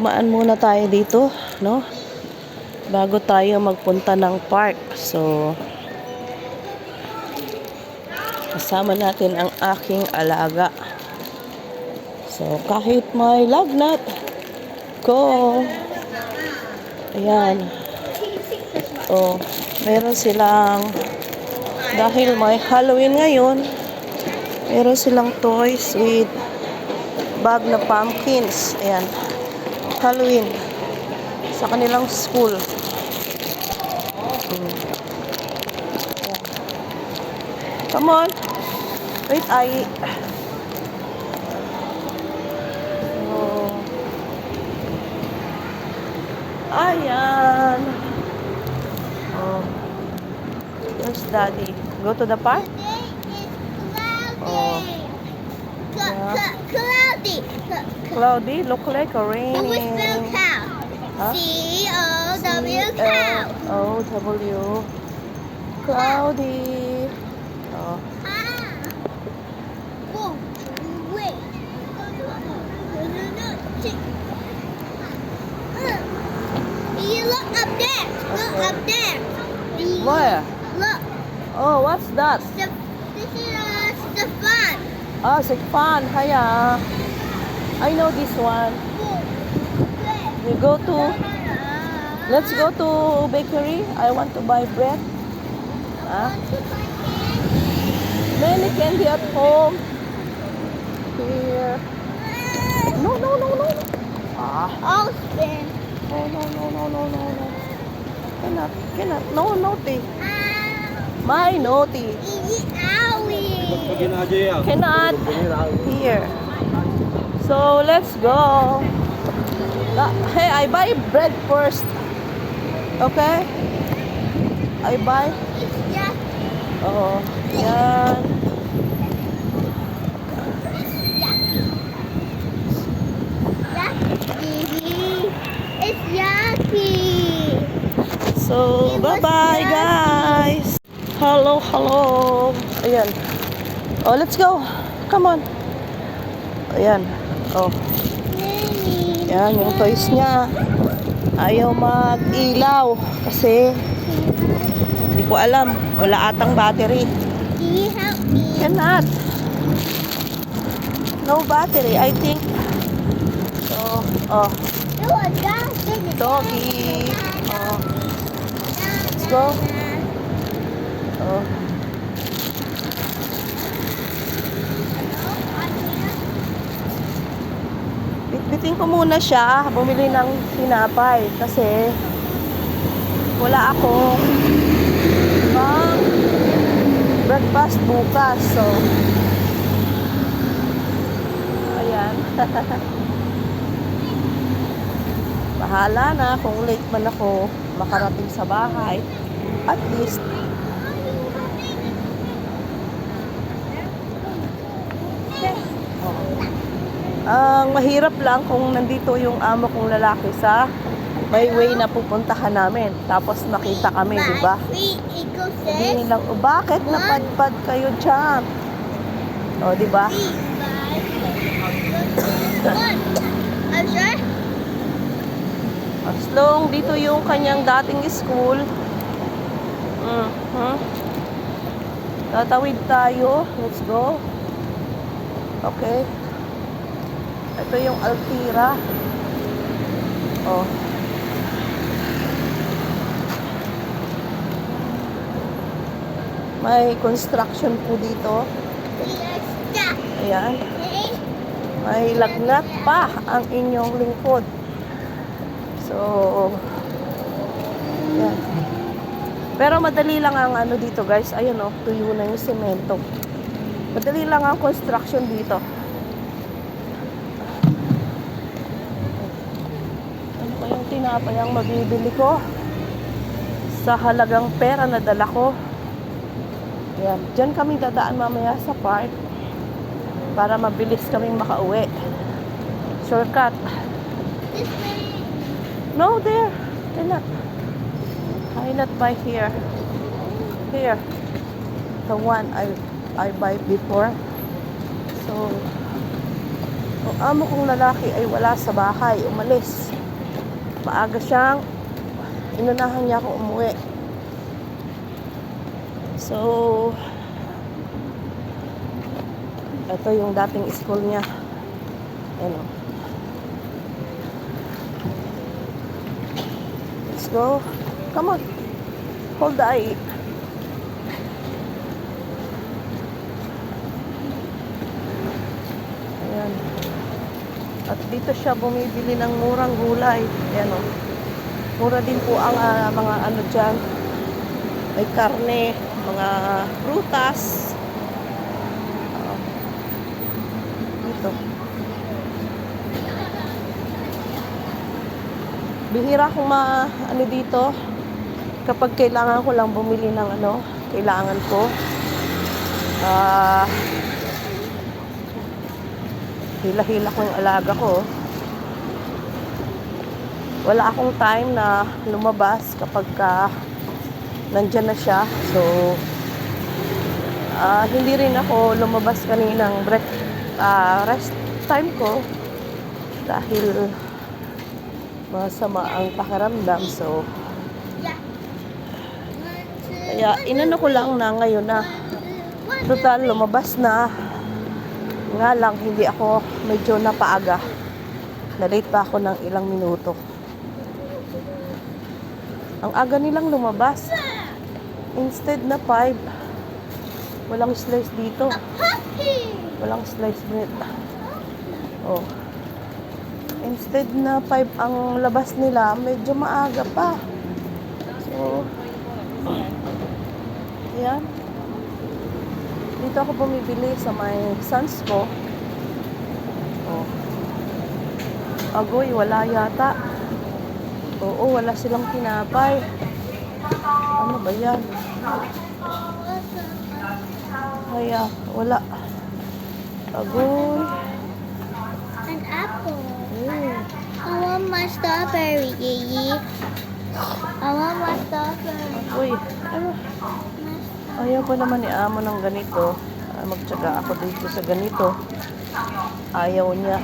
dumaan muna tayo dito, no? Bago tayo magpunta ng park. So, kasama natin ang aking alaga. So, kahit may lagnat ko, ayan. Oh, meron silang, dahil may Halloween ngayon, meron silang toys with bag na pumpkins. Ayan. Halloween. Sa kanilang school. Ayan. Come on. Wait, oh. Ayan. Oh. Where's daddy? Go to the park? Oh. Yeah. Cloudy. Cloudy, look like a raining. Who spell cow? Huh? C-O-W cow. C-O-W. Cloudy. Oh. Whoa, wait. You look up there. Look Okay. up there. Where? Look. Oh, what's that? This is the fun. Ah, Sikpan. Hiya. I know this one. We go to, let's go to bakery. I want to buy bread. Huh? Many candy at home. Here. No, no, no, no. Ah. I'll spin. No, no, no, no, no, no, no. Cannot. No, naughty. My naughty. Owie. Cannot. Here. So, let's go. Hey, I buy bread first. Okay? I buy. Yeah. Oh, yan. It's yucky. So, bye-bye, guys. Hello. Ayan. Oh, let's go. Come on. Ayan. Oh. Yan, yung toys niya. Ayaw mag-ilaw. Kasi, hindi ko alam. Wala atang battery. Can you help me? Cannot. No battery, I think. So, oh. Doggy. Oh. Let's go. Oh. Bitbitin ko muna siya. Bumili ng tinapay. Kasi, wala akong breakfast bukas. So, ayan. Bahala na kung late man ako makarating sa bahay. At least, ang mahirap lang kung nandito yung amo kong lalaki sa may way na pupuntahan namin. Tapos makita kami, di ba? Sabihin lang, oh, bakit napadpad kayo dyan? O, di ba? I'm sure. As long dito yung kanyang dating school. Tatawid tayo. Let's go. Okay. Ito yung Altira. Oh. May construction po dito. Ayan. May lagnat pa ang inyong lingkod. So, ayan. Pero madali lang ang ano dito, guys. Ayun, oh, tuyo na yung semento. Madali lang ang construction dito. Ano pa yung tinapay ang mabibili ko sa halagang pera na dala ko? Ayan. Diyan kami dadaan mamaya sa park para mabilis kaming makauwi. Shortcut. No, there. Cannot buy here. Here. The one I buy before. So, ang amo kong lalaki ay wala sa bahay. Umalis. Maaga siyang, inunahan niya ako umuwi. So, ito yung dating school niya. Ayan o. Let's go. Come on. Hold the eye. Ayan. At dito siya bumibili ng murang gulay. Ayan o. Mura din po ang mga ano dyan. May karne, mga prutas. Dito. Bihira akong ano dito. Kapag kailangan ko lang bumili ng ano, kailangan ko. Hila-hila ko yung alaga ko. Wala akong time na lumabas kapag nandyan na siya. So, hindi rin ako lumabas kaninang rest time ko dahil masama ang pakiramdam. So, kaya inano ko lang na ngayon na total lumabas na. Nga lang, hindi ako medyo napaaga. Na-late pa ako ng ilang minuto. Ang aga nilang lumabas. Instead na 5. Walang slice dito. Walang slice bread. Oh. Instead na 5 ang labas nila, medyo maaga pa. So, ayan. Dito ako bumibili sa may sons ko. Oh. Agoy, wala yata. Oo, wala silang tinapay. Ano ba yan? Kaya, wala. Agoy. An apple. Mm. I want my strawberry, Gigi. I want my strawberry. Uy, ano? Ayaw ko naman ni amo ng ganito. Magtsaga ako dito sa ganito. Ayaw niya.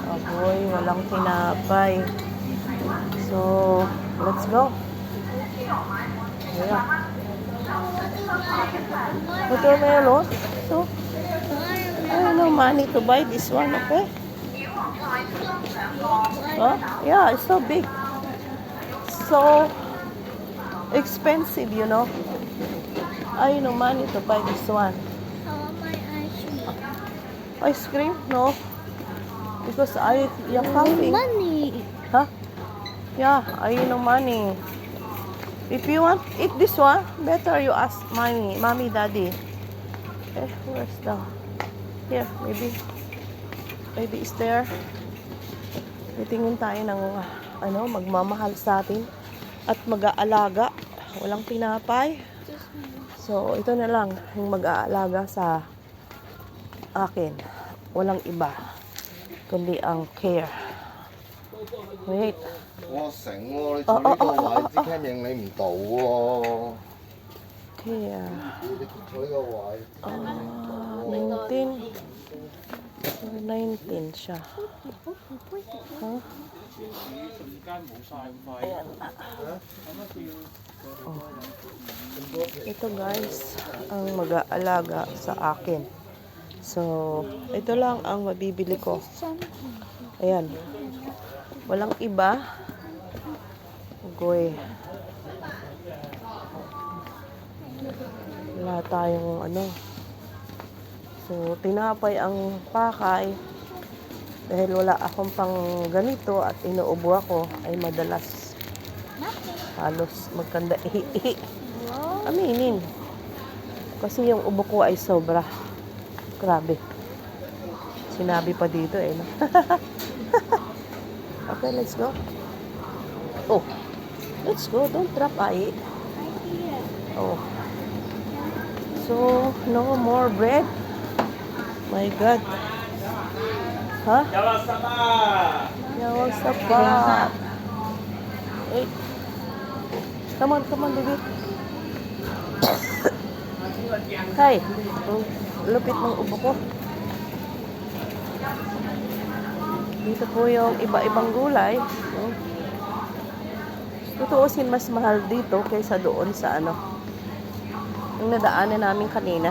Aboy, walang tinapay. So, let's go. Ayan. Watermelon. So, I have no money to buy this one, okay? Huh? Yeah, it's so big. So expensive, you know. I no money to buy this one. I want my ice cream. Ice cream? No. Because you're coughing. Money. Huh? Yeah, I no money. If you want eat this one, better you ask mommy, daddy. Where's the... Here, maybe it's there. Titingin tayo ng magmamahal sa atin at mag-aalaga. Walang tinapay. So, ito na lang yung mag-aalaga sa akin. Walang iba kundi ang care. Wait. 我醒喎，你做呢個位置 cam 影你唔到喎。 Care. 你坐呢個位。 19. 19 siya. Huh? Ayan. Oh. Ito guys, ang mag-aalaga sa akin. So, ito lang ang mabibili ko. Ayan. Walang iba. Goy. Wala tayong So, tinapay ang pakay. Dahil wala akong pang ganito at inuubo ako, ay madalas halos magkanda ihi. Aminin. Kasi yung ubo ko ay sobra. Grabe. Sinabi pa dito no? Okay, let's go. Oh, let's go. Don't drop ay. Oh. So, no more bread. My God. Huh? Yawag sa pa. Wait. Come on, baby. Hi. Lupit ng ubo ko. Dito po yung iba-ibang gulay. Tutuusin mas mahal dito kaysa doon sa ano. Yung nadaanan namin kanina.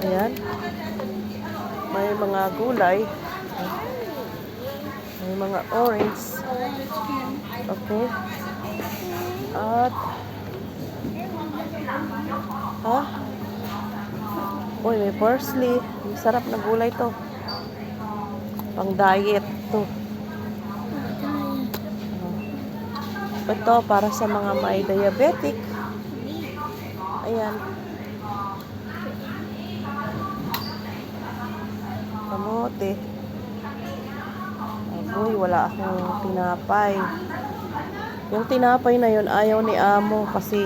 Ayan. May mga gulay. May mga orange. Okay. At uy, may parsley. Masarap na gulay to. Pang diet to. Ito para sa mga may diabetic. Ayan. Kamote. Aboy, wala akong tinapay. Yung tinapay na yun, ayaw ni Amo kasi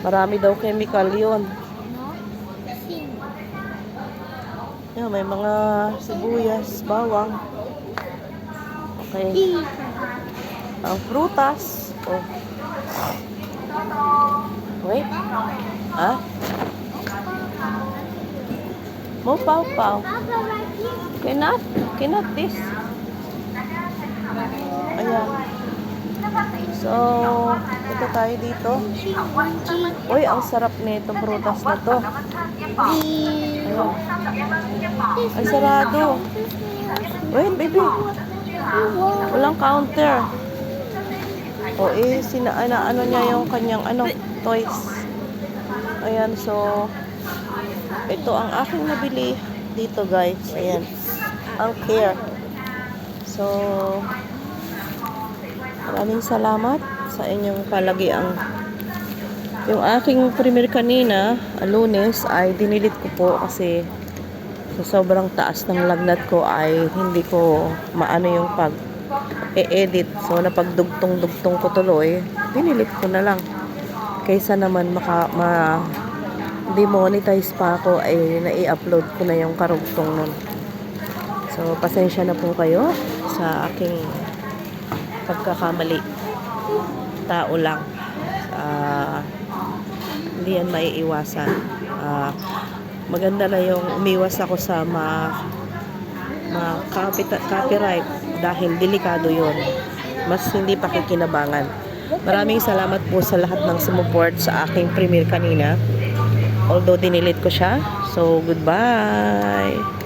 marami daw chemical yun. Yan, may mga sibuyas, bawang. Okay. Ang prutas. Oh. Wait. Mo pau. Cannot this. Ayan. So, ito tayo dito. Uy, ang sarap nitong prutas na to. Ayan. Ay, sarado. Wait, baby. Walang counter. O, ano niya yung kanyang toys. Ayan, so, ito ang aking nabili dito, guys. Ayan. Ang care. So, maraming salamat sa inyong palagiang. Yung aking premier kanina, Lunes, ay dinilit ko po kasi sa sobrang taas ng lagnat ko ay hindi ko maano yung pag-e-edit. So, napagdugtong-dugtong ko tuloy, dinilit ko na lang. Kaysa naman demonetize pa ako, ay nai-upload ko na yung karugtong nun. So, pasensya na po kayo sa aking pagkakamali. Tao lang. Hindi yan maiiwasan. Maganda na yung umiwas ako sa copyright dahil delikado yun. Mas hindi pakikinabangan. Maraming salamat po sa lahat ng sumuport sa aking premiere kanina. Although dinilit ko siya. So, goodbye!